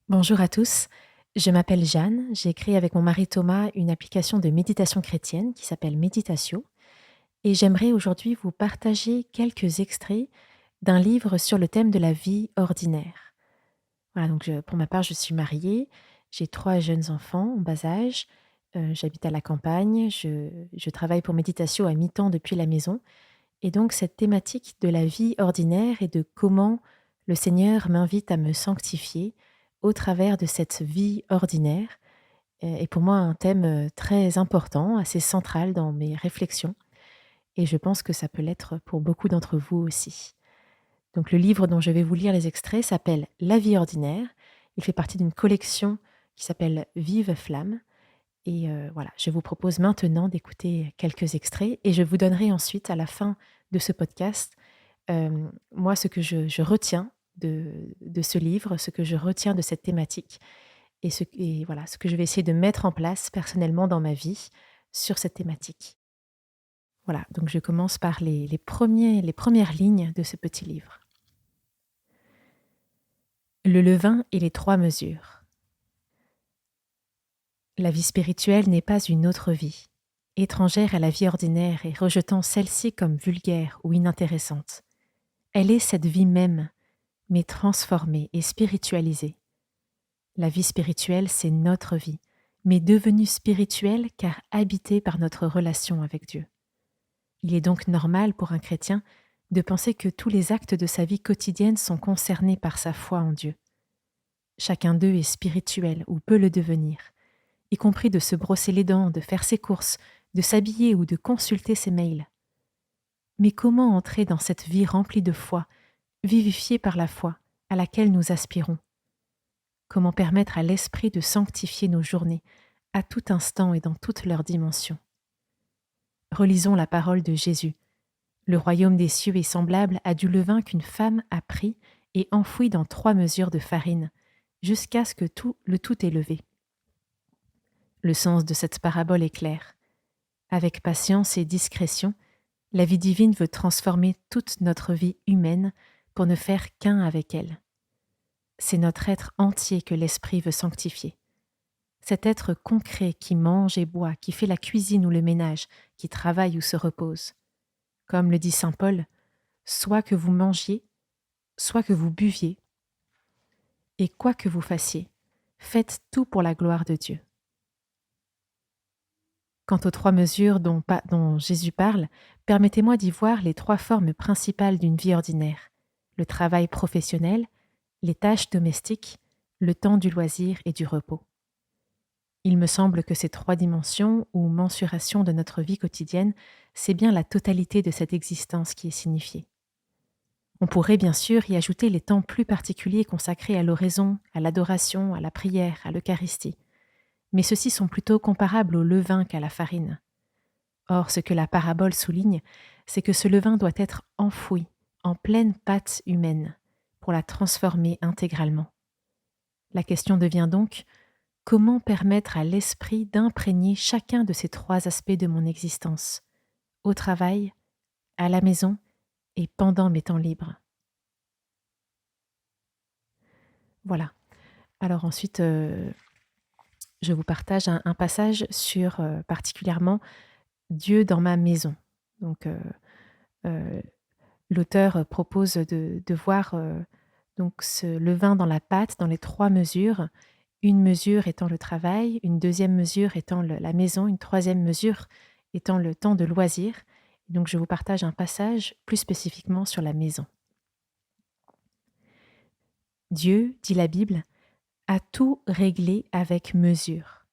Bonjour à tous, je m'appelle Jeanne, j'ai créé avec mon mari Thomas une application de méditation chrétienne qui s'appelle Meditatio et j'aimerais aujourd'hui vous partager quelques extraits d'un livre sur le thème de la vie ordinaire. Voilà, donc pour ma part, je suis mariée, j'ai 3 jeunes enfants en bas âge, j'habite à la campagne, je travaille pour Meditatio à mi-temps depuis la maison et donc cette thématique de la vie ordinaire et de comment le Seigneur m'invite à me sanctifier au travers de cette vie ordinaire, est pour moi un thème, très important, assez central dans mes réflexions et je pense que ça peut l'être pour beaucoup d'entre vous aussi. Donc le livre dont je vais vous lire les extraits s'appelle «La vie ordinaire». Il fait partie d'une collection qui s'appelle «Vive flamme» et voilà, je vous propose maintenant d'écouter quelques extraits et je vous donnerai ensuite à la fin de ce podcast, moi ce que je retiens de ce livre, ce que je retiens de cette thématique et voilà, ce que je vais essayer de mettre en place personnellement dans ma vie sur cette thématique. Voilà, donc je commence par les premières lignes de ce petit livre. Le levain et les 3 mesures. La vie spirituelle n'est pas une autre vie, étrangère à la vie ordinaire et rejetant celle-ci comme vulgaire ou inintéressante. Elle est cette vie même, mais transformée et spiritualisée. La vie spirituelle, c'est notre vie, mais devenue spirituelle car habitée par notre relation avec Dieu. Il est donc normal pour un chrétien de penser que tous les actes de sa vie quotidienne sont concernés par sa foi en Dieu. Chacun d'eux est spirituel ou peut le devenir, y compris de se brosser les dents, de faire ses courses, de s'habiller ou de consulter ses mails. Mais comment entrer dans cette vie remplie de foi, vivifiée par la foi, à laquelle nous aspirons? Comment permettre à l'Esprit de sanctifier nos journées, à tout instant et dans toutes leurs dimensions? Relisons la parole de Jésus. Le royaume des cieux est semblable à du levain qu'une femme a pris et enfoui dans 3 mesures de farine, jusqu'à ce que le tout est levé. Le sens de cette parabole est clair. Avec patience et discrétion, la vie divine veut transformer toute notre vie humaine pour ne faire qu'un avec elle. C'est notre être entier que l'Esprit veut sanctifier. Cet être concret qui mange et boit, qui fait la cuisine ou le ménage, qui travaille ou se repose. Comme le dit saint Paul, soit que vous mangiez, soit que vous buviez, et quoi que vous fassiez, faites tout pour la gloire de Dieu. Quant aux 3 mesures dont Jésus parle, permettez-moi d'y voir les 3 formes principales d'une vie ordinaire: le travail professionnel, les tâches domestiques, le temps du loisir et du repos. Il me semble que ces 3 dimensions ou mensurations de notre vie quotidienne, c'est bien la totalité de cette existence qui est signifiée. On pourrait bien sûr y ajouter les temps plus particuliers consacrés à l'oraison, à l'adoration, à la prière, à l'Eucharistie. Mais ceux-ci sont plutôt comparables au levain qu'à la farine. Or, ce que la parabole souligne, c'est que ce levain doit être enfoui, en pleine pâte humaine, pour la transformer intégralement. La question devient donc: comment permettre à l'esprit d'imprégner chacun de ces 3 aspects de mon existence, au travail, à la maison et pendant mes temps libres? Voilà. Alors ensuite, je vous partage un passage sur, particulièrement Dieu dans ma maison. Donc, heu, l'auteur propose de voir, donc ce levain dans la pâte, dans les 3 mesures. Une mesure étant le travail, une deuxième mesure étant la maison, une troisième mesure étant le temps de loisir. Donc je vous partage un passage plus spécifiquement sur la maison. Dieu, dit la Bible, a tout réglé avec mesure.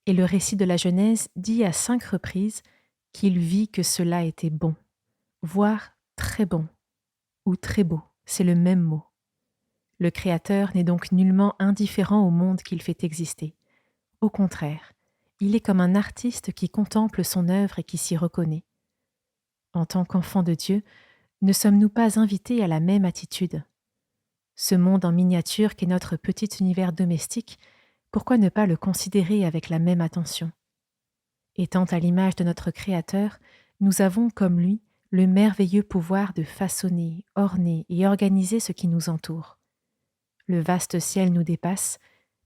Et le récit de la Genèse dit à 5 reprises qu'il vit que cela était bon, voire très bon, ou très beau, c'est le même mot. Le Créateur n'est donc nullement indifférent au monde qu'il fait exister. Au contraire, il est comme un artiste qui contemple son œuvre et qui s'y reconnaît. En tant qu'enfants de Dieu, ne sommes-nous pas invités à la même attitude? Ce monde en miniature qu'est notre petit univers domestique, pourquoi ne pas le considérer avec la même attention? Étant à l'image de notre Créateur, nous avons, comme lui, le merveilleux pouvoir de façonner, orner et organiser ce qui nous entoure. Le vaste ciel nous dépasse,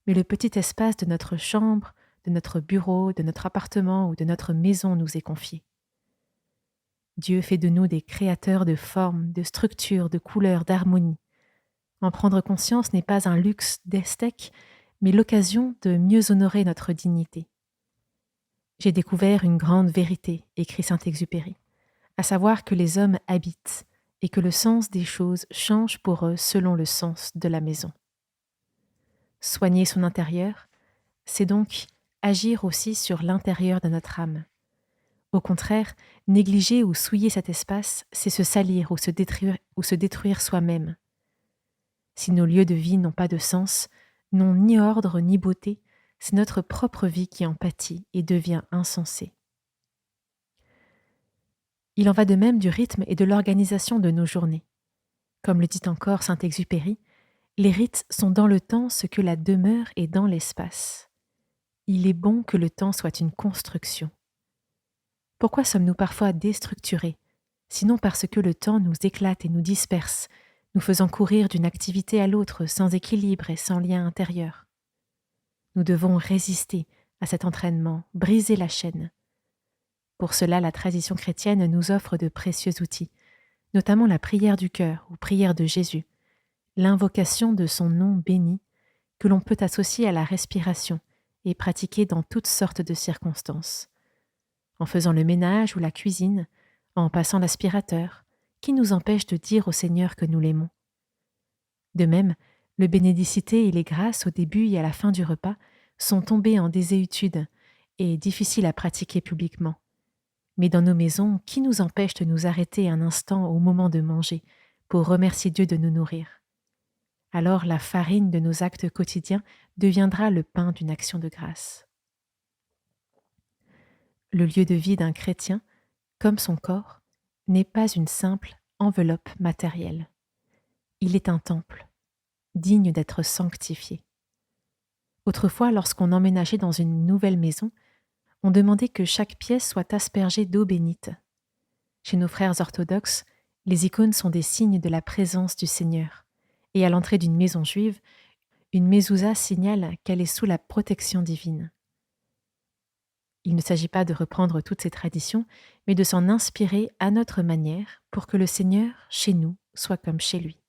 mais le petit espace de notre chambre, de notre bureau, de notre appartement ou de notre maison nous est confié. Dieu fait de nous des créateurs de formes, de structures, de couleurs, d'harmonie. En prendre conscience n'est pas un luxe d'esthèque, mais l'occasion de mieux honorer notre dignité. J'ai découvert une grande vérité, écrit Saint-Exupéry, à savoir que les hommes habitent et que le sens des choses change pour eux selon le sens de la maison. Soigner son intérieur, c'est donc agir aussi sur l'intérieur de notre âme. Au contraire, négliger ou souiller cet espace, c'est se salir ou se détruire soi-même. Si nos lieux de vie n'ont pas de sens, n'ont ni ordre ni beauté, c'est notre propre vie qui en pâtit et devient insensée. Il en va de même du rythme et de l'organisation de nos journées. Comme le dit encore Saint-Exupéry, les rites sont dans le temps ce que la demeure est dans l'espace. Il est bon que le temps soit une construction. Pourquoi sommes-nous parfois déstructurés, sinon parce que le temps nous éclate et nous disperse, nous faisant courir d'une activité à l'autre sans équilibre et sans lien intérieur? Nous devons résister à cet entraînement, briser la chaîne. Pour cela, la tradition chrétienne nous offre de précieux outils, notamment la prière du cœur ou prière de Jésus, l'invocation de son nom béni, que l'on peut associer à la respiration et pratiquer dans toutes sortes de circonstances. En faisant le ménage ou la cuisine, en passant l'aspirateur, qui nous empêche de dire au Seigneur que nous l'aimons? De même, le bénédicité et les grâces au début et à la fin du repas sont tombés en désuétude et difficiles à pratiquer publiquement. Mais dans nos maisons, qui nous empêche de nous arrêter un instant au moment de manger pour remercier Dieu de nous nourrir? Alors la farine de nos actes quotidiens deviendra le pain d'une action de grâce. Le lieu de vie d'un chrétien, comme son corps, n'est pas une simple enveloppe matérielle. Il est un temple, digne d'être sanctifié. Autrefois, lorsqu'on emménageait dans une nouvelle maison, on demandait que chaque pièce soit aspergée d'eau bénite. Chez nos frères orthodoxes, les icônes sont des signes de la présence du Seigneur, et à l'entrée d'une maison juive, une mezouza signale qu'elle est sous la protection divine. Il ne s'agit pas de reprendre toutes ces traditions, mais de s'en inspirer à notre manière pour que le Seigneur, chez nous, soit comme chez lui.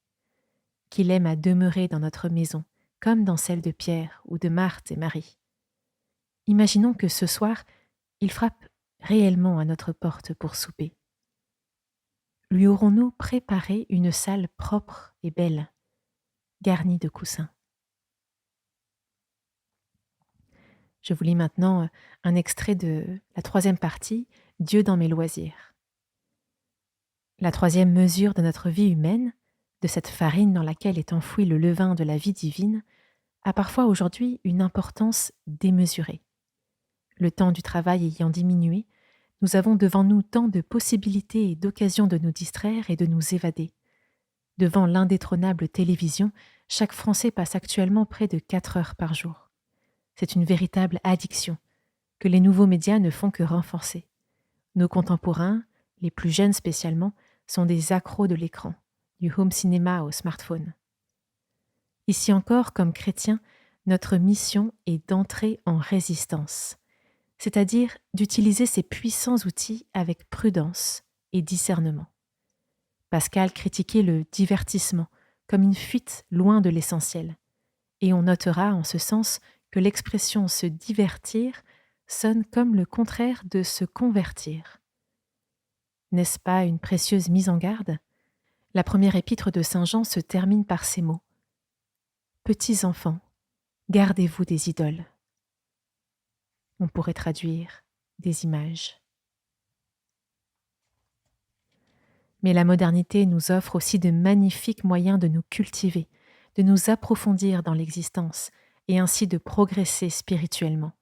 Qu'il aime à demeurer dans notre maison, comme dans celle de Pierre ou de Marthe et Marie. Imaginons que ce soir, il frappe réellement à notre porte pour souper. Lui aurons-nous préparé une salle propre et belle, garnie de coussins? Je vous lis maintenant un extrait de la 3e partie, Dieu dans mes loisirs. La 3e mesure de notre vie humaine, de cette farine dans laquelle est enfoui le levain de la vie divine, a parfois aujourd'hui une importance démesurée. Le temps du travail ayant diminué, nous avons devant nous tant de possibilités et d'occasions de nous distraire et de nous évader. Devant l'indétrônable télévision, chaque Français passe actuellement près de 4 heures par jour. C'est une véritable addiction que les nouveaux médias ne font que renforcer. Nos contemporains, les plus jeunes spécialement, sont des accros de l'écran, du home cinéma au smartphone. Ici encore, comme chrétiens, notre mission est d'entrer en résistance, c'est-à-dire d'utiliser ces puissants outils avec prudence et discernement. Pascal critiquait le divertissement comme une fuite loin de l'essentiel, et on notera en ce sens que l'expression se divertir sonne comme le contraire de se convertir. N'est-ce pas une précieuse mise en garde? La première épître de Saint Jean se termine par ces mots. Petits enfants, gardez-vous des idoles. On pourrait traduire des images. Mais la modernité nous offre aussi de magnifiques moyens de nous cultiver, de nous approfondir dans l'existence et ainsi de progresser spirituellement.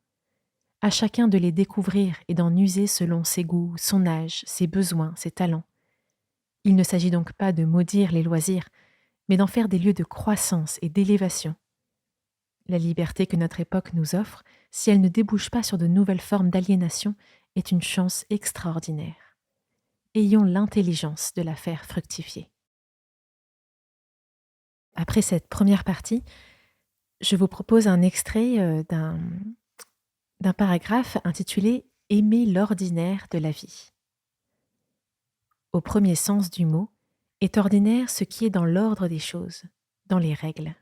À chacun de les découvrir et d'en user selon ses goûts, son âge, ses besoins, ses talents. Il ne s'agit donc pas de maudire les loisirs, mais d'en faire des lieux de croissance et d'élévation. La liberté que notre époque nous offre, si elle ne débouche pas sur de nouvelles formes d'aliénation, est une chance extraordinaire. Ayons l'intelligence de la faire fructifier. Après cette première partie, Je vous propose un extrait d'un paragraphe intitulé Aimer l'ordinaire de la vie. Au premier sens du mot, est ordinaire ce qui est dans l'ordre des choses, dans les règles.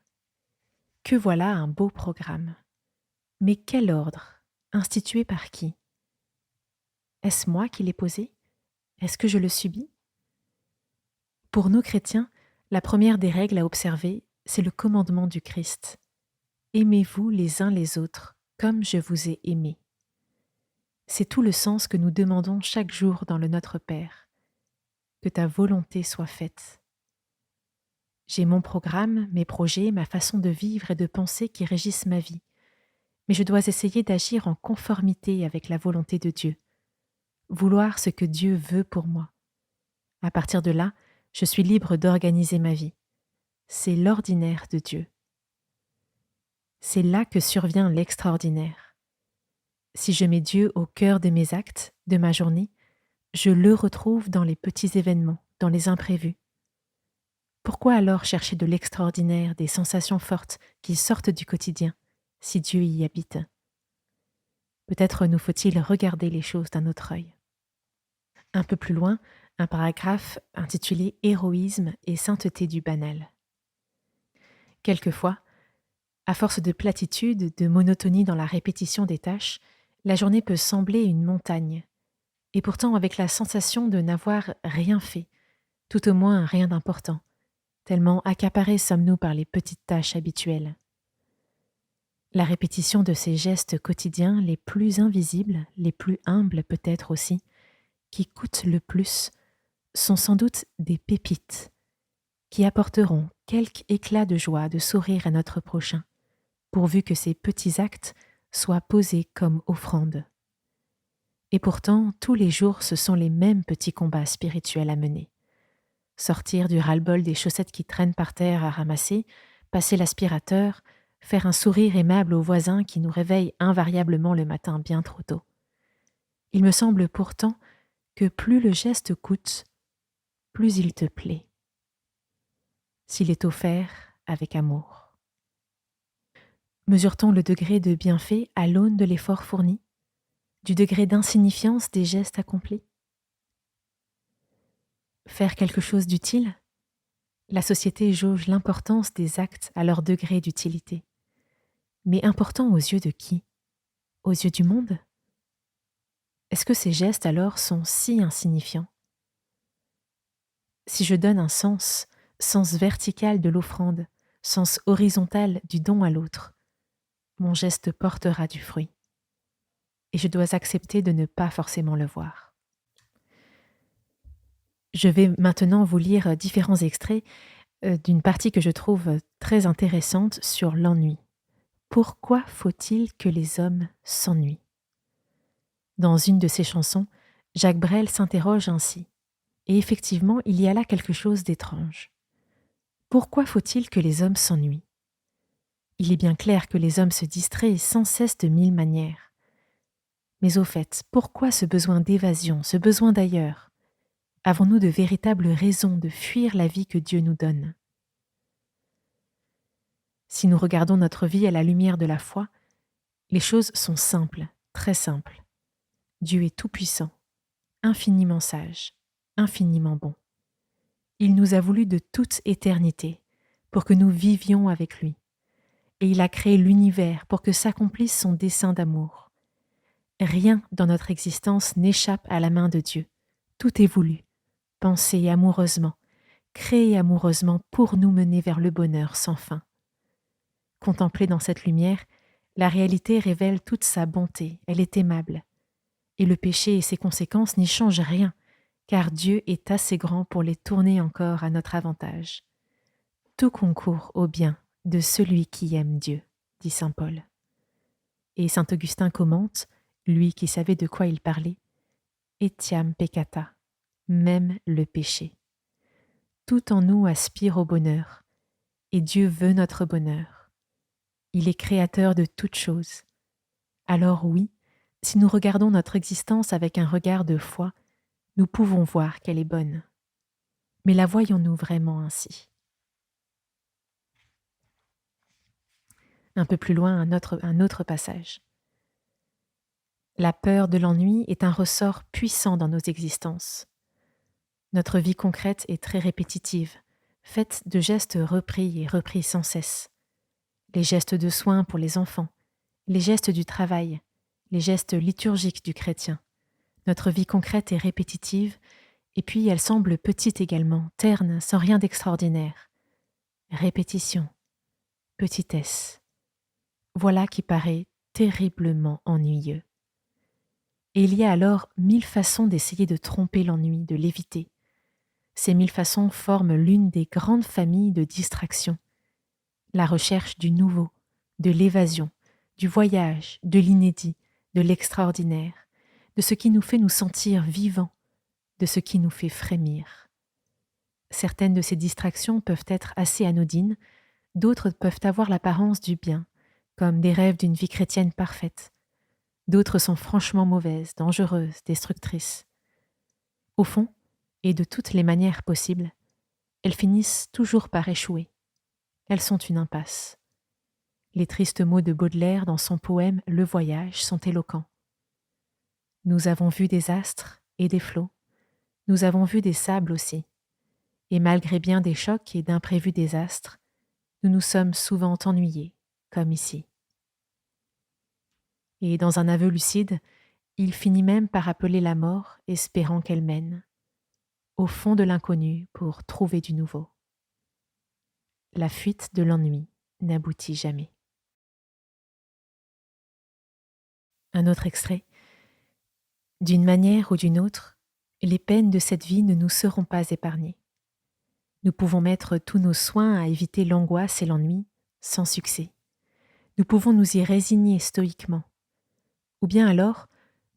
Que voilà un beau programme. Mais quel ordre? Institué par qui? Est-ce moi qui l'ai posé? Est-ce que je le subis? Pour nous chrétiens, la première des règles à observer, c'est le commandement du Christ. Aimez-vous les uns les autres comme je vous ai aimé. C'est tout le sens que nous demandons chaque jour dans le Notre Père. Que ta volonté soit faite. J'ai mon programme, mes projets, ma façon de vivre et de penser qui régissent ma vie. Mais je dois essayer d'agir en conformité avec la volonté de Dieu. Vouloir ce que Dieu veut pour moi. À partir de là, je suis libre d'organiser ma vie. C'est l'ordinaire de Dieu. C'est là que survient l'extraordinaire. Si je mets Dieu au cœur de mes actes, de ma journée, je le retrouve dans les petits événements, dans les imprévus. Pourquoi alors chercher de l'extraordinaire, des sensations fortes qui sortent du quotidien, si Dieu y habite? Peut-être nous faut-il regarder les choses d'un autre œil. Un peu plus loin, un paragraphe intitulé Héroïsme et sainteté du banal. Quelquefois, à force de platitude, de monotonie dans la répétition des tâches, la journée peut sembler une montagne, et pourtant avec la sensation de n'avoir rien fait, tout au moins rien d'important, tellement accaparés sommes-nous par les petites tâches habituelles. La répétition de ces gestes quotidiens les plus invisibles, les plus humbles peut-être aussi, qui coûtent le plus, sont sans doute des pépites qui apporteront quelque éclat de joie, de sourire à notre prochain, pourvu que ces petits actes soient posés comme offrandes. Et pourtant, tous les jours, ce sont les mêmes petits combats spirituels à mener. Sortir du ras-le-bol des chaussettes qui traînent par terre à ramasser, passer l'aspirateur, faire un sourire aimable aux voisins qui nous réveillent invariablement le matin bien trop tôt. Il me semble pourtant que plus le geste coûte, plus il te plaît, s'il est offert avec amour. Mesure-t-on le degré de bienfait à l'aune de l'effort fourni, du degré d'insignifiance des gestes accomplis? Faire quelque chose d'utile? La société jauge l'importance des actes à leur degré d'utilité. Mais important aux yeux de qui? Aux yeux du monde? Est-ce que ces gestes alors sont si insignifiants? Si je donne un sens vertical de l'offrande, sens horizontal du don à l'autre, mon geste portera du fruit. Et je dois accepter de ne pas forcément le voir. Je vais maintenant vous lire différents extraits d'une partie que je trouve très intéressante sur l'ennui. Pourquoi faut-il que les hommes s'ennuient? Dans une de ses chansons, Jacques Brel s'interroge ainsi. Et effectivement, il y a là quelque chose d'étrange. Pourquoi faut-il que les hommes s'ennuient? Il est bien clair que les hommes se distraient sans cesse de mille manières. Mais au fait, pourquoi ce besoin d'évasion, ce besoin d'ailleurs? Avons-nous de véritables raisons de fuir la vie que Dieu nous donne? Si nous regardons notre vie à la lumière de la foi, les choses sont simples, très simples. Dieu est tout-puissant, infiniment sage, infiniment bon. Il nous a voulu de toute éternité pour que nous vivions avec lui. Et il a créé l'univers pour que s'accomplisse son dessein d'amour. Rien dans notre existence n'échappe à la main de Dieu. Tout est voulu, pensé amoureusement, créé amoureusement pour nous mener vers le bonheur sans fin. Contemplée dans cette lumière, la réalité révèle toute sa bonté, elle est aimable. Et le péché et ses conséquences n'y changent rien, car Dieu est assez grand pour les tourner encore à notre avantage. Tout concourt au bien de celui qui aime Dieu, dit saint Paul. Et saint Augustin commente, lui qui savait de quoi il parlait, Etiam peccata, même le péché. Tout en nous aspire au bonheur, et Dieu veut notre bonheur. Il est créateur de toutes choses. Alors oui, si nous regardons notre existence avec un regard de foi, nous pouvons voir qu'elle est bonne. Mais la voyons-nous vraiment ainsi? Un peu plus loin, un autre passage. La peur de l'ennui est un ressort puissant dans nos existences. Notre vie concrète est très répétitive, faite de gestes repris et repris sans cesse. Les gestes de soins pour les enfants, les gestes du travail, les gestes liturgiques du chrétien. Notre vie concrète est répétitive, et puis elle semble petite également, terne, sans rien d'extraordinaire. Répétition, petitesse. Voilà qui paraît terriblement ennuyeux. Et il y a alors 1000 façons d'essayer de tromper l'ennui, de l'éviter. Ces 1000 façons forment l'une des grandes familles de distractions. La recherche du nouveau, de l'évasion, du voyage, de l'inédit, de l'extraordinaire, de ce qui nous fait nous sentir vivants, de ce qui nous fait frémir. Certaines de ces distractions peuvent être assez anodines, d'autres peuvent avoir l'apparence du bien, comme des rêves d'une vie chrétienne parfaite. D'autres sont franchement mauvaises, dangereuses, destructrices. Au fond, et de toutes les manières possibles, elles finissent toujours par échouer. Elles sont une impasse. Les tristes mots de Baudelaire dans son poème Le Voyage sont éloquents. Nous avons vu des astres et des flots, nous avons vu des sables aussi, et malgré bien des chocs et d'imprévus désastres, nous nous sommes souvent ennuyés, comme ici. Et dans un aveu lucide, il finit même par appeler la mort, espérant qu'elle mène, au fond de l'inconnu pour trouver du nouveau. La fuite de l'ennui n'aboutit jamais. Un autre extrait. D'une manière ou d'une autre, les peines de cette vie ne nous seront pas épargnées. Nous pouvons mettre tous nos soins à éviter l'angoisse et l'ennui, sans succès. Nous pouvons nous y résigner stoïquement. Ou bien alors,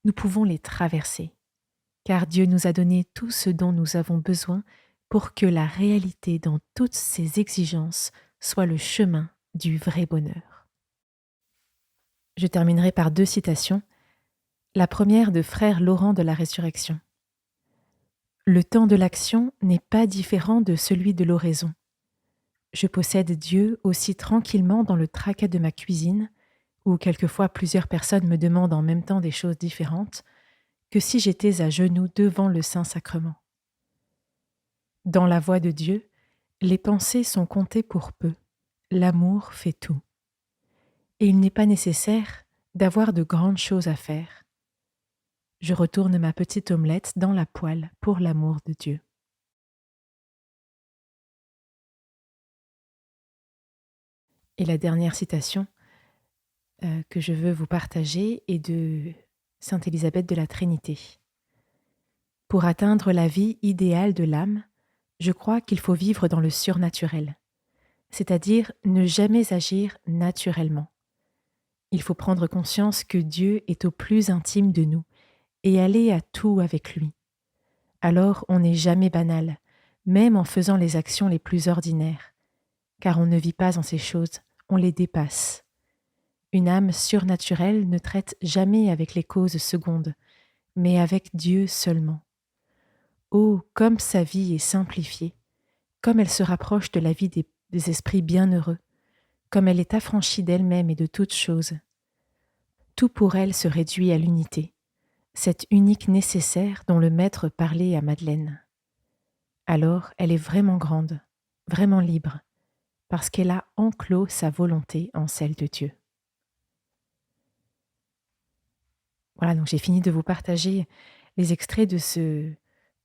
nous pouvons les traverser, car Dieu nous a donné tout ce dont nous avons besoin pour que la réalité dans toutes ses exigences soit le chemin du vrai bonheur. Je terminerai par 2 citations. La première de Frère Laurent de la Résurrection. Le temps de l'action n'est pas différent de celui de l'oraison. Je possède Dieu aussi tranquillement dans le tracas de ma cuisine, où quelquefois plusieurs personnes me demandent en même temps des choses différentes, que si j'étais à genoux devant le Saint-Sacrement. Dans la voix de Dieu, les pensées sont comptées pour peu. L'amour fait tout. Et il n'est pas nécessaire d'avoir de grandes choses à faire. Je retourne ma petite omelette dans la poêle pour l'amour de Dieu. Et la dernière citation que je veux vous partager est de Sainte Élisabeth de la Trinité. Pour atteindre la vie idéale de l'âme, je crois qu'il faut vivre dans le surnaturel, c'est-à-dire ne jamais agir naturellement. Il faut prendre conscience que Dieu est au plus intime de nous et aller à tout avec lui. Alors on n'est jamais banal, même en faisant les actions les plus ordinaires, car on ne vit pas en ces choses, on les dépasse. Une âme surnaturelle ne traite jamais avec les causes secondes, mais avec Dieu seulement. Oh, comme sa vie est simplifiée, comme elle se rapproche de la vie des esprits bienheureux, comme elle est affranchie d'elle-même et de toutes choses. Tout pour elle se réduit à l'unité, cette unique nécessaire dont le Maître parlait à Madeleine. Alors elle est vraiment grande, vraiment libre, parce qu'elle a enclos sa volonté en celle de Dieu. Voilà, donc j'ai fini de vous partager les extraits de ce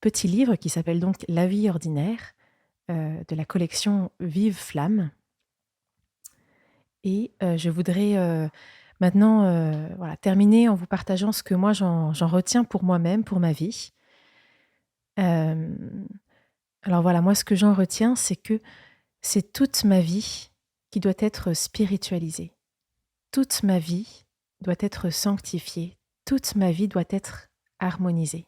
petit livre qui s'appelle donc La vie ordinaire, de la collection Vive Flamme. Et je voudrais maintenant terminer en vous partageant ce que moi j'en retiens pour moi-même, pour ma vie. Alors voilà, moi ce que j'en retiens, c'est que c'est toute ma vie qui doit être spiritualisée. Toute ma vie doit être sanctifiée. Toute ma vie doit être harmonisée.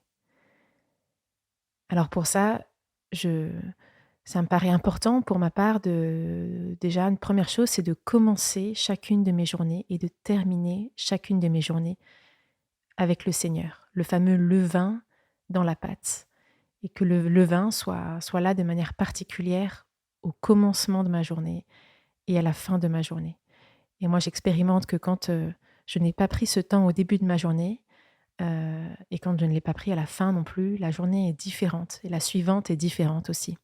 Alors pour ça, ça me paraît important pour ma part déjà, une première chose, c'est de commencer chacune de mes journées et de terminer chacune de mes journées avec le Seigneur, le fameux levain dans la pâte. Et que le levain soit là de manière particulière au commencement de ma journée et à la fin de ma journée. Et moi, j'expérimente que quand, je n'ai pas pris ce temps au début de ma journée, et quand je ne l'ai pas pris à la fin non plus, la journée est différente et la suivante est différente aussi.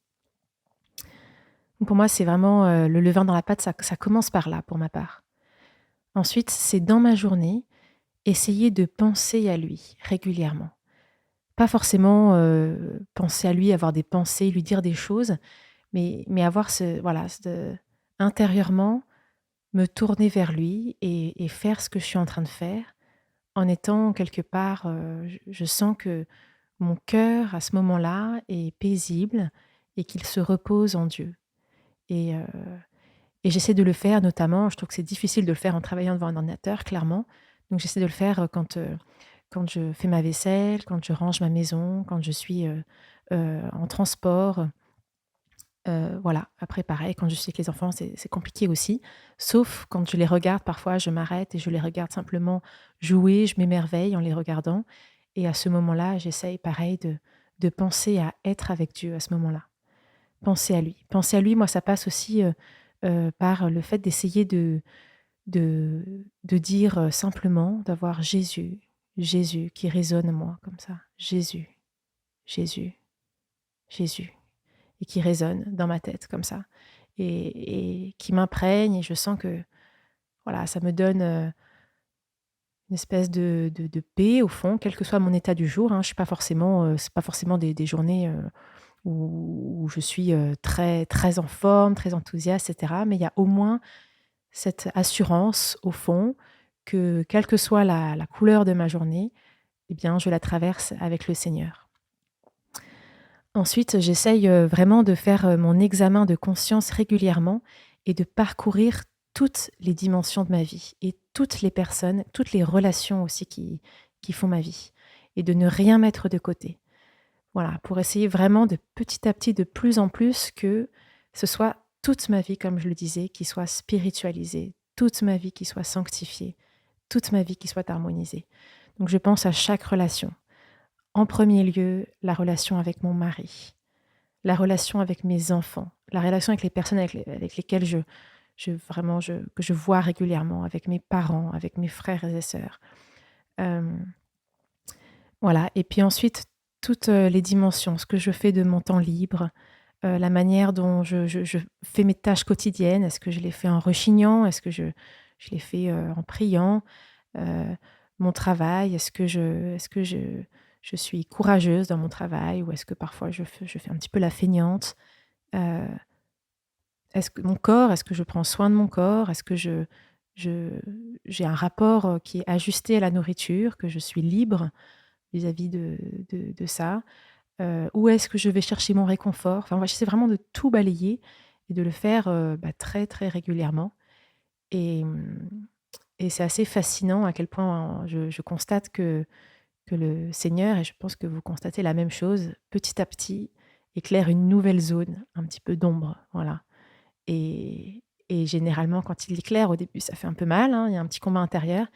Donc pour moi, c'est vraiment, le levain dans la pâte, ça commence par là, pour ma part. Ensuite, c'est dans ma journée, essayer de penser à lui régulièrement. Pas forcément, penser à lui, avoir des pensées, lui dire des choses, mais avoir ce voilà, intérieurement, me tourner vers lui et faire ce que je suis en train de faire en étant quelque part, je sens que mon cœur, à ce moment-là, est paisible et qu'il se repose en Dieu et heu et j'essaie de le faire notamment je trouve que c'est difficile de le faire en travaillant devant un ordinateur, clairement. Donc j'essaie de le faire, quand je fais ma vaisselle, quand je range ma maison, quand je suis, en transport, voilà. Après pareil, quand je suis avec les enfants, c'est compliqué aussi. Sauf quand je les regarde, parfois je m'arrête et je les regarde simplement jouer, je m'émerveille en les regardant et à ce moment-là, j'essaye pareil de penser à être avec Dieu à ce moment-là. Penser à lui. Penser à lui, moi, ça passe aussi, par le fait d'essayer de dire, simplement, d'avoir Jésus, Jésus qui résonne en moi comme ça. Jésus, Jésus, Jésus et qui résonne dans ma tête comme ça et qui m'imprègne et je sens que, voilà, ça me donne, une espèce de paix au fond, quel que soit mon état du jour, hein. Je suis pas forcément, c'est pas forcément des journées, où je suis, très très en forme, très enthousiaste et cetera, mais il y a au moins cette assurance au fond que quelle que soit la couleur de ma journée, eh bien, je la traverse avec le Seigneur. Ensuite, j'essaye, vraiment de faire, mon examen de conscience régulièrement et de parcourir toutes les dimensions de ma vie et toutes les personnes, toutes les relations aussi qui font ma vie et de ne rien mettre de côté. Voilà, pour essayer vraiment de petit à petit, de plus en plus que ce soit toute ma vie, comme je le disais, qui soit spiritualisée, toute ma vie qui soit sanctifiée, toute ma vie qui soit harmonisée. Donc je pense à chaque relation. En premier lieu, la relation avec mon mari, la relation avec mes enfants, la relation avec les personnes avec lesquelles que je vois régulièrement, avec mes parents, avec mes frères et sœurs. Hem, voilà et puis ensuite, toutes, les dimensions, ce que je fais de mon temps libre, la manière dont je fais mes tâches quotidiennes. Est-ce que je les fais en rechignant? Est-ce que je les fais, en priant? Heu, Mon travail, est-ce que je suis courageuse dans mon travail ou est-ce que parfois je fais un petit peu la feignante? Heu, est-ce que je prends soin de mon corps? Est-ce que je j'ai un rapport, qui est ajusté à la nourriture, que je suis libre vis-à-vis de ça? Où est-ce que je vais chercher mon réconfort? Enfin, moi, j'essaie vraiment de tout balayer et de le faire, très, très régulièrement et et c'est assez fascinant à quel point je constate que le Seigneur, et je pense que vous constatez la même chose, petit à petit, éclaire une nouvelle zone, un petit peu d'ombre, voilà et généralement, quand il éclaire, au début, ça fait un peu mal, hein, il y a un petit combat intérieur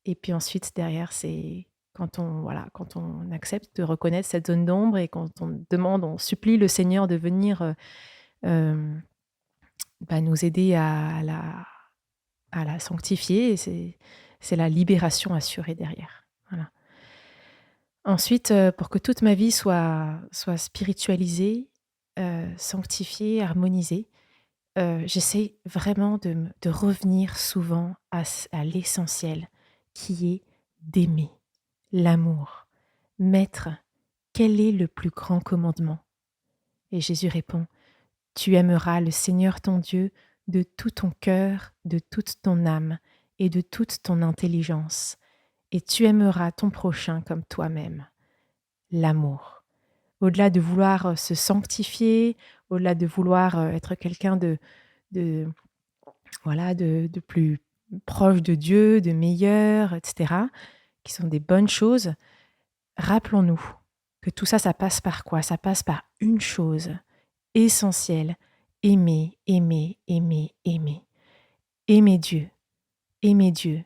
et puis ensuite derrière, c'est quand on accepte de reconnaître cette zone d'ombre et quand on demande, on supplie le Seigneur de venir, hem, nous aider à la sanctifier et c'est la libération assurée derrière. Voilà. Ensuite, pour que toute ma vie soit spiritualisée, sanctifiée, harmonisée, j'essaie vraiment de revenir souvent à l'essentiel qui est d'aimer, l'amour. Maître, quel est le plus grand commandement? Et Jésus répond: Tu aimeras le Seigneur ton Dieu de tout ton cœur, de toute ton âme et de toute ton intelligence, et tu aimeras ton prochain comme toi-même. L'amour. Au-delà de vouloir, se sanctifier, au-delà de vouloir, être quelqu'un de voilà, de plus proche de Dieu, de meilleur et cetera, qui sont des bonnes choses, rappelons-nous que tout ça, ça passe par quoi? Ça passe par une chose essentielle: aimer, aimer, aimer, aimer. Aimer Dieu, aimer Dieu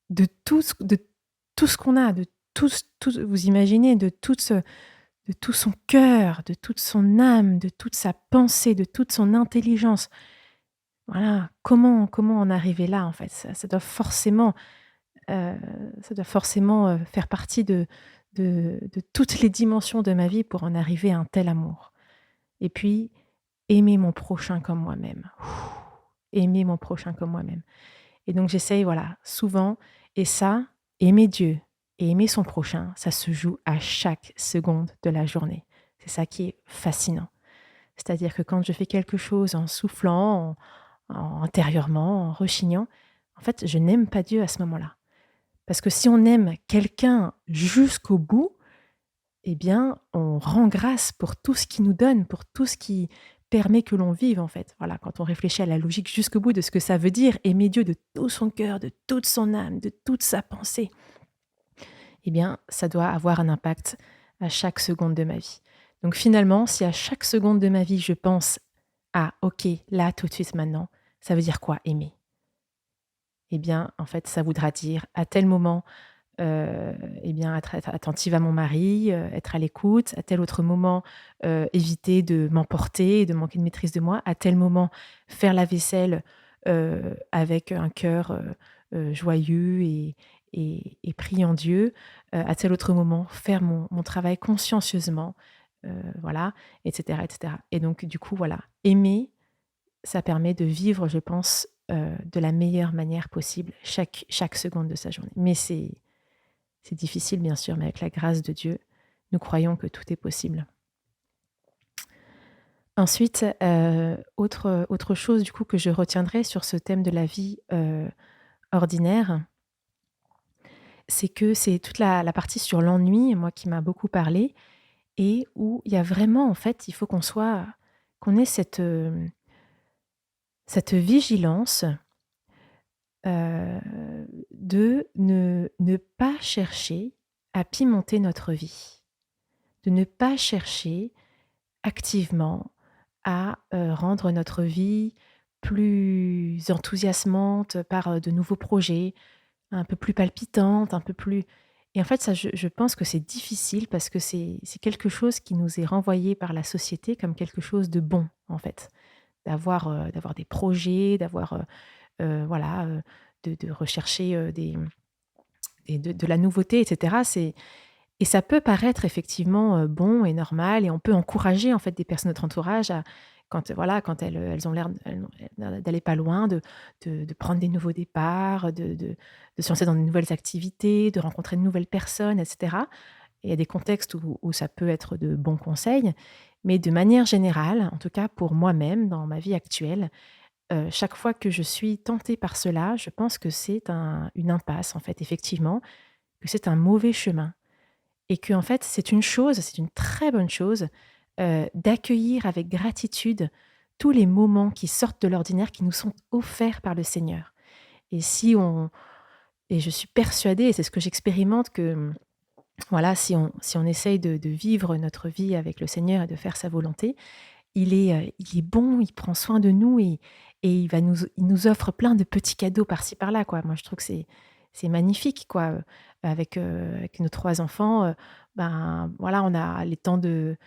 de tout ce qu'on a, de tout vous imaginez, de tout son cœur, de toute son âme, de toute sa pensée, de toute son intelligence. voilà, comment en arriver là, en fait? Ça doit forcément, heu, faire partie de toutes les dimensions de ma vie pour en arriver à un tel amour. Et puis, aimer mon prochain comme moi-même. Aimer mon prochain comme moi-même. Et donc j'essaye, voilà, souvent, et ça, aimer Dieu et aimer son prochain, ça se joue à chaque seconde de la journée. C'est ça qui est fascinant. C'est-à-dire que quand je fais quelque chose en soufflant, intérieurement, en rechignant, en fait, je n'aime pas Dieu à ce moment-là. Parce que si on aime quelqu'un jusqu'au bout, eh bien, on rend grâce pour tout ce qu'il nous donne, pour tout ce qui permet que l'on vive, en fait. Voilà, quand on réfléchit à la logique jusqu'au bout de ce que ça veut dire, aimer Dieu de tout son cœur, de toute son âme, de toute sa pensée, eh bien, ça doit avoir un impact à chaque seconde de ma vie. Donc finalement, si à chaque seconde de ma vie, je pense: «Ah OK, là, tout de suite, maintenant», ça veut dire quoi aimer? Eh bien, en fait, ça voudra dire à tel moment, et bien, être attentive à mon mari, être à l'écoute. À tel autre moment, éviter de m'emporter et de manquer de maîtrise de moi. À tel moment, faire la vaisselle, avec un cœur, joyeux et priant Dieu. À tel autre moment, faire mon travail consciencieusement, voilà, et cetera, et cetera. Et donc du coup, voilà, aimer, ça permet de vivre, je pense, de la meilleure manière possible chaque seconde de sa journée. Mais c'est difficile bien sûr, mais avec la grâce de Dieu, nous croyons que tout est possible. Ensuite, autre chose du coup que je retiendrai sur ce thème de la vie, ordinaire, c'est que c'est toute la partie sur l'ennui, moi qui m'a beaucoup parlé, et où il y a vraiment en fait, il faut qu'on ait cette vigilance, de ne pas chercher à pimenter notre vie. De ne pas chercher activement à, rendre notre vie plus enthousiasmante par, de nouveaux projets, un peu plus palpitante, un peu plus. Et en fait ça je pense que c'est difficile parce que c'est quelque chose qui nous est renvoyé par la société comme quelque chose de bon, en fait. D'avoir des projets, voilà, de rechercher, de la nouveauté et cetera. Et ça peut paraître effectivement, bon et normal, et on peut encourager en fait des personnes de notre entourage à quand, voilà, quand elles ont l'air d'aller pas loin, de prendre des nouveaux départs, de se lancer dans de nouvelles activités, de rencontrer de nouvelles personnes et cetera. Et il y a des contextes où ça peut être de bons conseils, mais de manière générale, en tout cas pour moi-même dans ma vie actuelle, chaque fois que je suis tentée par cela, je pense que c'est une impasse en fait, effectivement, que c'est un mauvais chemin. Et que en fait, c'est une très bonne chose, d'accueillir avec gratitude tous les moments qui sortent de l'ordinaire, qui nous sont offerts par le Seigneur. Et si on et je suis persuadée, et c'est ce que j'expérimente, que, voilà, si on essaye de vivre notre vie avec le Seigneur et de faire sa volonté, il est bon, il prend soin de nous, et il nous offre plein de petits cadeaux par-ci par-là, quoi. Moi, je trouve que c'est magnifique, quoi, avec nos 3 enfants, ben, voilà, on a les temps de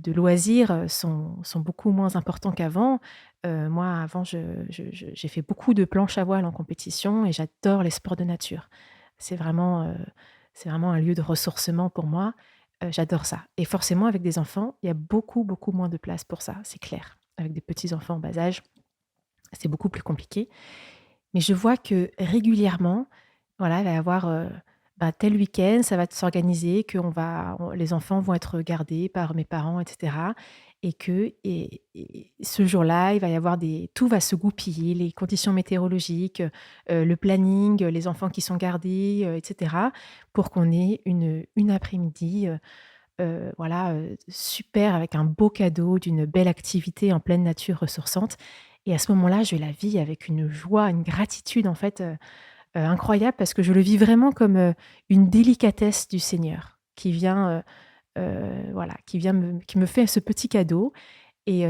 loisirs, sont beaucoup moins importants qu'avant. Moi, avant, j'ai fait beaucoup de planches à voile en compétition et j'adore les sports de nature. C'est vraiment, heu, c'est vraiment un lieu de ressourcement pour moi. J'adore ça, et forcément avec des enfants, il y a beaucoup, beaucoup moins de place pour ça, c'est clair. Avec des petits enfants en bas âge, c'est beaucoup plus compliqué. Mais je vois que régulièrement, voilà, il va y avoir, bah, tel week-end, ça va s'organiser, les enfants vont être gardés par mes parents et cetera, et ce jour-là, il va y avoir tout va se goupiller, les conditions météorologiques, le planning, les enfants qui sont gardés, et cetera, pour qu'on ait une après-midi, voilà, super, avec un beau cadeau, d'une belle activité en pleine nature ressourçante. Et à ce moment-là, je la vis avec une joie, une gratitude en fait, incroyable, parce que je le vis vraiment comme, une délicatesse du Seigneur qui vient, voilà, qui me fait ce petit cadeau, et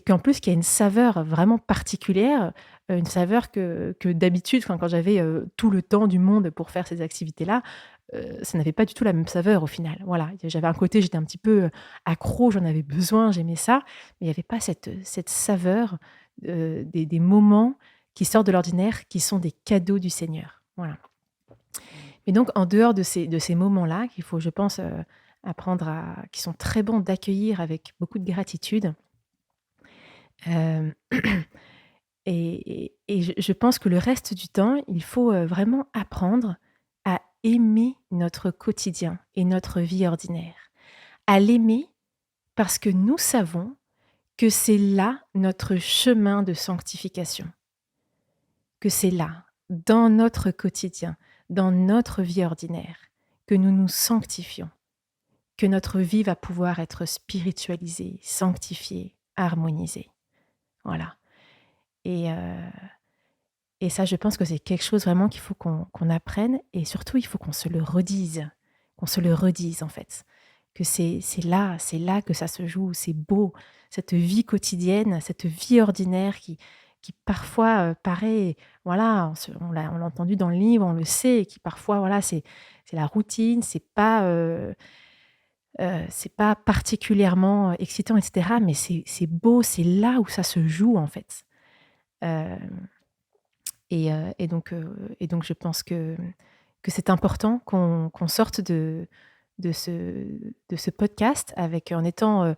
qu'en plus qui a une saveur vraiment particulière, une saveur que d'habitude, quand j'avais, tout le temps du monde pour faire ces activités-là, ça n'avait pas du tout la même saveur au final. Voilà, j'avais un côté, j'étais un petit peu, accro, j'en avais besoin, j'aimais ça, mais il y avait pas cette saveur des moments qui sortent de l'ordinaire, qui sont des cadeaux du Seigneur. Voilà. Mais donc en dehors de ces moments-là qu'il faut, je pense, apprendre à qui sont très bons d'accueillir avec beaucoup de gratitude, hem et je pense que le reste du temps, il faut, vraiment apprendre à aimer notre quotidien et notre vie ordinaire. À l'aimer parce que nous savons que c'est là notre chemin de sanctification, que c'est là, dans notre quotidien, dans notre vie ordinaire, que nous nous sanctifions, que notre vie va pouvoir être spiritualisée, sanctifiée, harmonisée. Voilà. Et et ça, je pense que c'est quelque chose vraiment qu'il faut qu'on apprenne et surtout, il faut qu'on se le redise, en fait. Que c'est là que ça se joue, c'est beau. Cette vie quotidienne, cette vie ordinaire qui parfois, paraît voilà, on l'a entendu dans le livre, on le sait, et qui parfois, voilà, c'est la routine, c'est pas particulièrement, excitant et cetera, mais c'est beau, c'est là où ça se joue, en fait. Hem et donc je pense que c'est important qu'on sorte de ce de ce podcast avec en étant,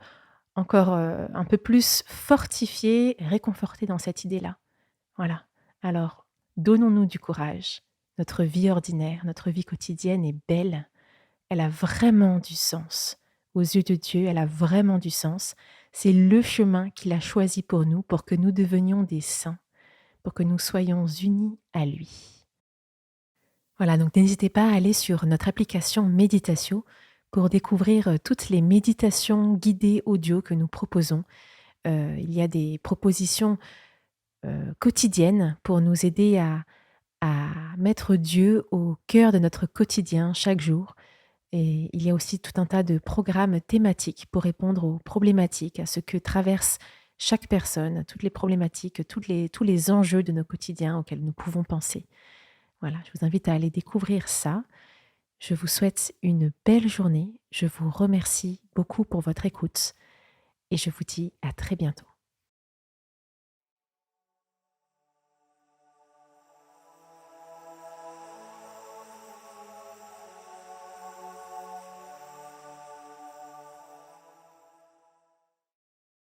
encore, un peu plus fortifiés, réconfortés dans cette idée-là. Voilà. Alors, donnons-nous du courage. Notre vie ordinaire, notre vie quotidienne est belle. Elle a vraiment du sens. Aux yeux de Dieu, elle a vraiment du sens. C'est le chemin qu'il a choisi pour nous, pour que nous devenions des saints, pour que nous soyons unis à lui. Voilà, donc n'hésitez pas à aller sur notre application Méditatio pour découvrir toutes les méditations guidées audio que nous proposons. Il y a des propositions quotidiennes pour nous aider à mettre Dieu au cœur de notre quotidien chaque jour. Et il y a aussi tout un tas de programmes thématiques pour répondre aux problématiques, à ce que traverse chaque personne, toutes les problématiques, tous les enjeux de nos quotidiens auxquels nous pouvons penser. Voilà, je vous invite à aller découvrir ça. Je vous souhaite une belle journée. Je vous remercie beaucoup pour votre écoute et je vous dis à très bientôt.